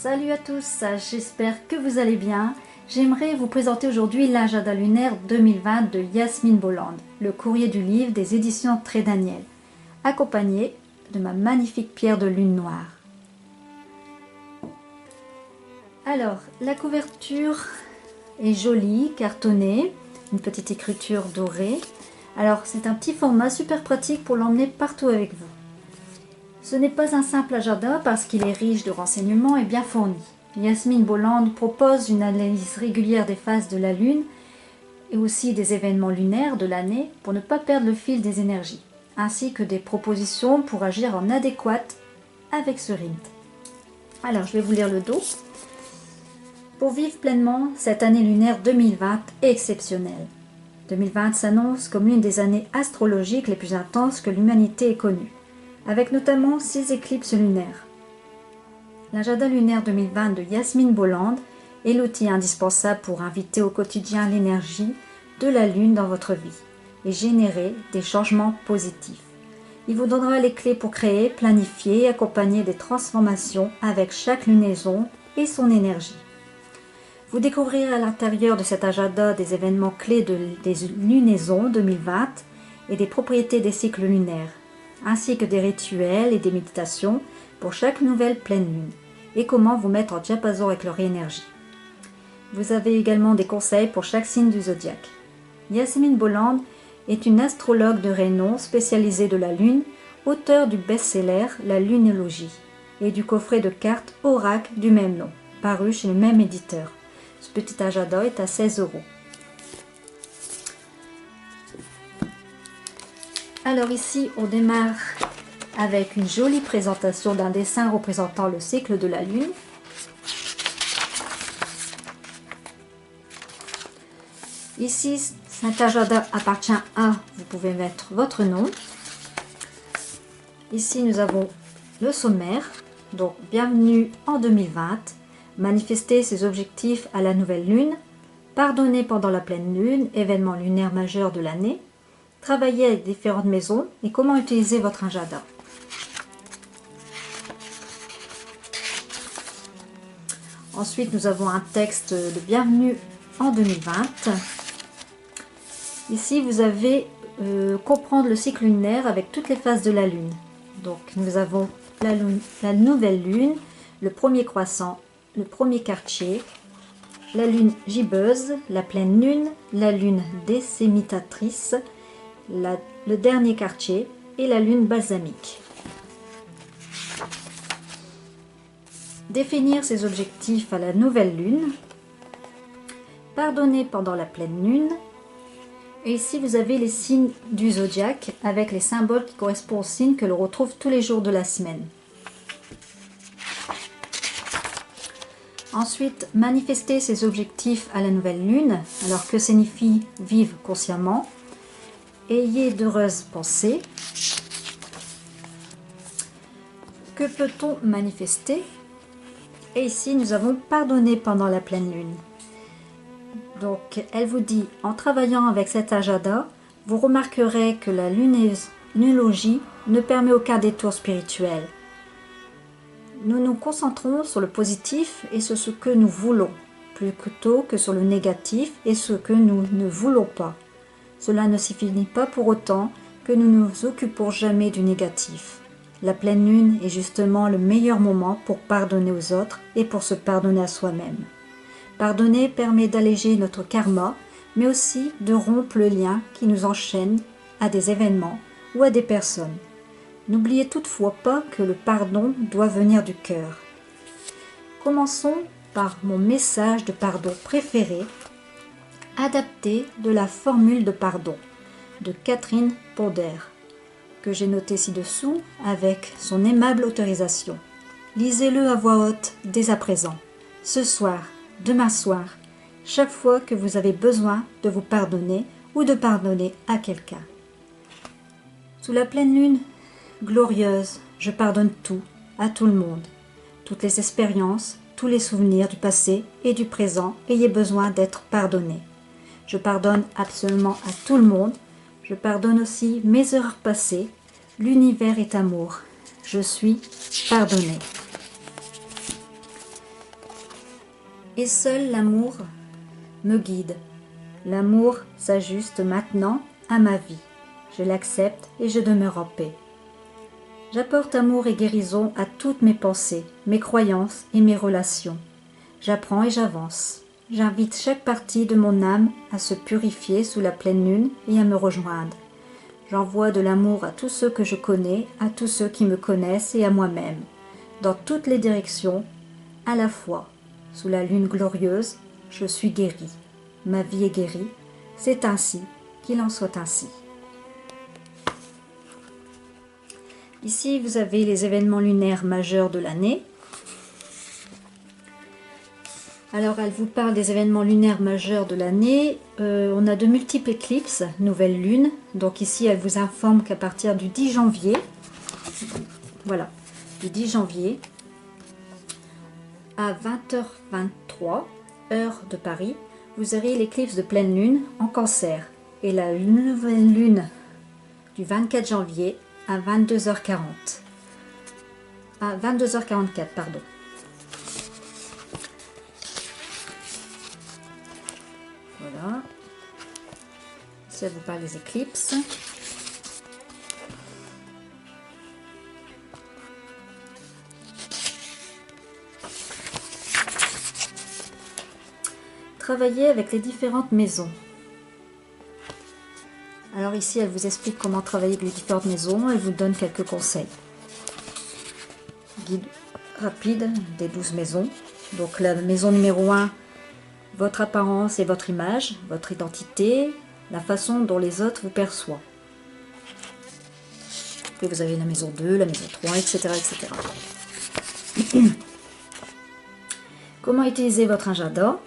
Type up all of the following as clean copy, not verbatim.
Salut à tous, j'espère que vous allez bien. J'aimerais vous présenter aujourd'hui l'agenda lunaire 2020 de Yasmine Bolland, le courrier du livre des éditions Très Daniel, accompagné de ma magnifique pierre de lune noire. Alors, la couverture est jolie, cartonnée, une petite écriture dorée. Alors, c'est un petit format super pratique pour l'emmener partout avec vous. Ce n'est pas un simple agenda parce qu'il est riche de renseignements et bien fourni. Yasmine Bolland propose une analyse régulière des phases de la Lune et aussi des événements lunaires de l'année pour ne pas perdre le fil des énergies, ainsi que des propositions pour agir en adéquate avec ce rythme. Alors, je vais vous lire le dos. Pour vivre pleinement, cette année lunaire 2020 est exceptionnelle. 2020 s'annonce comme l'une des années astrologiques les plus intenses que l'humanité ait connues, avec notamment 6 éclipses lunaires. L'agenda lunaire 2020 de Yasmine Bolland est l'outil indispensable pour inviter au quotidien l'énergie de la Lune dans votre vie et générer des changements positifs. Il vous donnera les clés pour créer, planifier et accompagner des transformations avec chaque lunaison et son énergie. Vous découvrirez à l'intérieur de cet agenda des événements clés des lunaisons 2020 et des propriétés des cycles lunaires, ainsi que des rituels et des méditations pour chaque nouvelle pleine lune, et comment vous mettre en diapason avec leur énergie. Vous avez également des conseils pour chaque signe du zodiaque. Yasmine Bolland est une astrologue de renom spécialisée de la Lune, auteure du best-seller La Lunologie et du coffret de cartes Oracle du même nom, paru chez le même éditeur. Ce petit agenda est à 16 €. Alors ici, on démarre avec une jolie présentation d'un dessin représentant le cycle de la Lune. Ici, cet agenda appartient à, vous pouvez mettre votre nom. Ici, nous avons le sommaire, donc bienvenue en 2020, manifester ses objectifs à la nouvelle lune, pardonner pendant la pleine lune, événement lunaire majeur de l'année, travailler avec différentes maisons et comment utiliser votre agenda. Ensuite, nous avons un texte de bienvenue en 2020. Ici, vous avez comprendre le cycle lunaire avec toutes les phases de la Lune. Donc, nous avons la nouvelle Lune, le premier croissant, le premier quartier, la Lune gibbeuse, la pleine Lune, la Lune décémitatrice, le dernier quartier et la Lune balsamique. Définir ses objectifs à la nouvelle Lune, pardonner pendant la pleine Lune. Et ici, vous avez les signes du zodiaque avec les symboles qui correspondent aux signes que l'on retrouve tous les jours de la semaine. Ensuite, manifester ses objectifs à la nouvelle Lune. Alors, que signifie vivre consciemment? Ayez d'heureuses pensées. Que peut-on manifester? Et ici, nous avons pardonné pendant la pleine lune. Donc, elle vous dit, en travaillant avec cet agenda, vous remarquerez que la lunologie ne permet aucun détour spirituel. Nous nous concentrons sur le positif et sur ce que nous voulons, plutôt que sur le négatif et ce que nous ne voulons pas. Cela ne signifie pas pour autant que nous ne nous occupons jamais du négatif. La pleine lune est justement le meilleur moment pour pardonner aux autres et pour se pardonner à soi-même. Pardonner permet d'alléger notre karma, mais aussi de rompre le lien qui nous enchaîne à des événements ou à des personnes. N'oubliez toutefois pas que le pardon doit venir du cœur. Commençons par mon message de pardon préféré, adapté de la formule de pardon de Catherine Ponder, que j'ai noté ci-dessous avec son aimable autorisation. Lisez-le à voix haute dès à présent, ce soir, demain soir, chaque fois que vous avez besoin de vous pardonner ou de pardonner à quelqu'un. Sous la pleine lune glorieuse, je pardonne tout, à tout le monde. Toutes les expériences, tous les souvenirs du passé et du présent ayez besoin d'être pardonnés. Je pardonne absolument à tout le monde. Je pardonne aussi mes erreurs passées. L'univers est amour. Je suis pardonné. et seul l'amour me guide. L'amour s'ajuste maintenant à ma vie. Je l'accepte et je demeure en paix. J'apporte amour et guérison à toutes mes pensées, mes croyances et mes relations. J'apprends et j'avance. J'invite chaque partie de mon âme à se purifier sous la pleine lune et à me rejoindre. J'envoie de l'amour à tous ceux que je connais, à tous ceux qui me connaissent et à moi-même, dans toutes les directions, à la fois. Sous la lune glorieuse, je suis guérie. Ma vie est guérie. C'est ainsi, qu'il en soit ainsi. Ici, vous avez les événements lunaires majeurs de l'année. Alors, elle vous parle des événements lunaires majeurs de l'année. On a de multiples éclipses, nouvelle lune. Donc ici, elle vous informe qu'à partir du 10 janvier, voilà, du 10 janvier, à 20h23, heure de Paris, vous aurez l'éclipse de pleine lune en Cancer. Et la nouvelle lune du 24 janvier à 22h40. À 22h44, pardon. Voilà. Ici, elle vous parle des éclipses. Travailler avec les différentes maisons. Alors ici, elle vous explique comment travailler avec les différentes maisons. Elle vous donne quelques conseils. Guide rapide des 12 maisons. Donc la maison numéro 1, votre apparence et votre image, votre identité, la façon dont les autres vous perçoivent. Puis vous avez la maison 2, la maison 3, etc. etc. Comment utiliser votre agenda?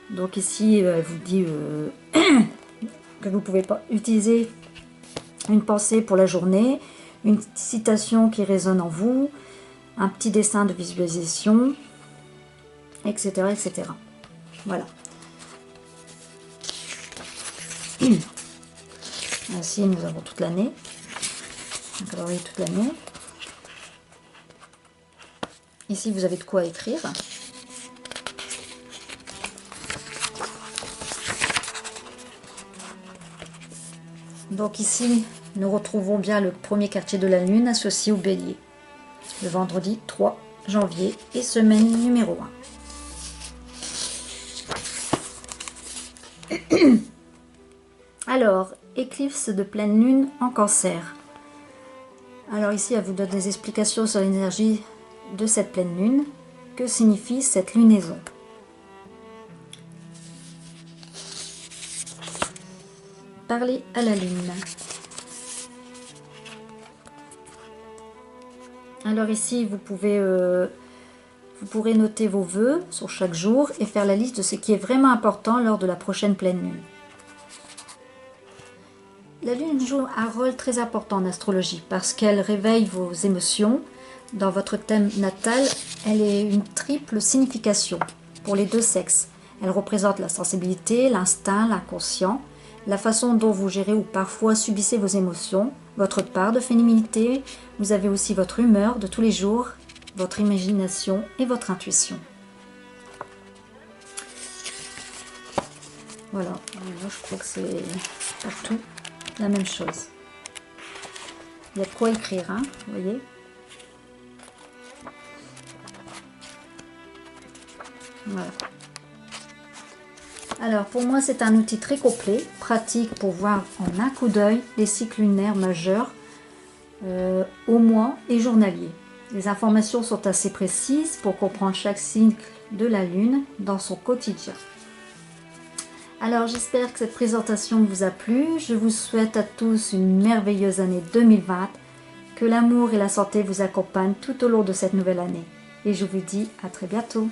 Donc ici, elle vous dit que vous pouvez pas utiliser une pensée pour la journée, une citation qui résonne en vous, un petit dessin de visualisation, etc. etc. Voilà. Ainsi, nous avons toute l'année. Donc, alors, oui, toute l'année. Ici, vous avez de quoi écrire. Donc ici, nous retrouvons bien le premier quartier de la lune associé au bélier. Le vendredi 3 janvier et semaine numéro 1. Alors, éclipse de pleine lune en Cancer. Alors ici, elle vous donne des explications sur l'énergie de cette pleine lune. Que signifie cette lunaison? Parler à la lune. Alors ici, vous pourrez noter vos vœux sur chaque jour et faire la liste de ce qui est vraiment important lors de la prochaine pleine lune. La lune joue un rôle très important en astrologie parce qu'elle réveille vos émotions. Dans votre thème natal, elle est une triple signification pour les deux sexes. Elle représente la sensibilité, l'instinct, l'inconscient, la façon dont vous gérez ou parfois subissez vos émotions, votre part de féminité. Vous avez aussi votre humeur de tous les jours, votre imagination et votre intuition. Voilà, je crois que c'est partout la même chose. Il y a de quoi écrire, hein, vous voyez. Voilà. Alors pour moi c'est un outil très complet, pratique pour voir en un coup d'œil les cycles lunaires majeurs au mois et journalier. Les informations sont assez précises pour comprendre chaque cycle de la lune dans son quotidien. Alors j'espère que cette présentation vous a plu. Je vous souhaite à tous une merveilleuse année 2020. Que l'amour et la santé vous accompagnent tout au long de cette nouvelle année. Et je vous dis à très bientôt.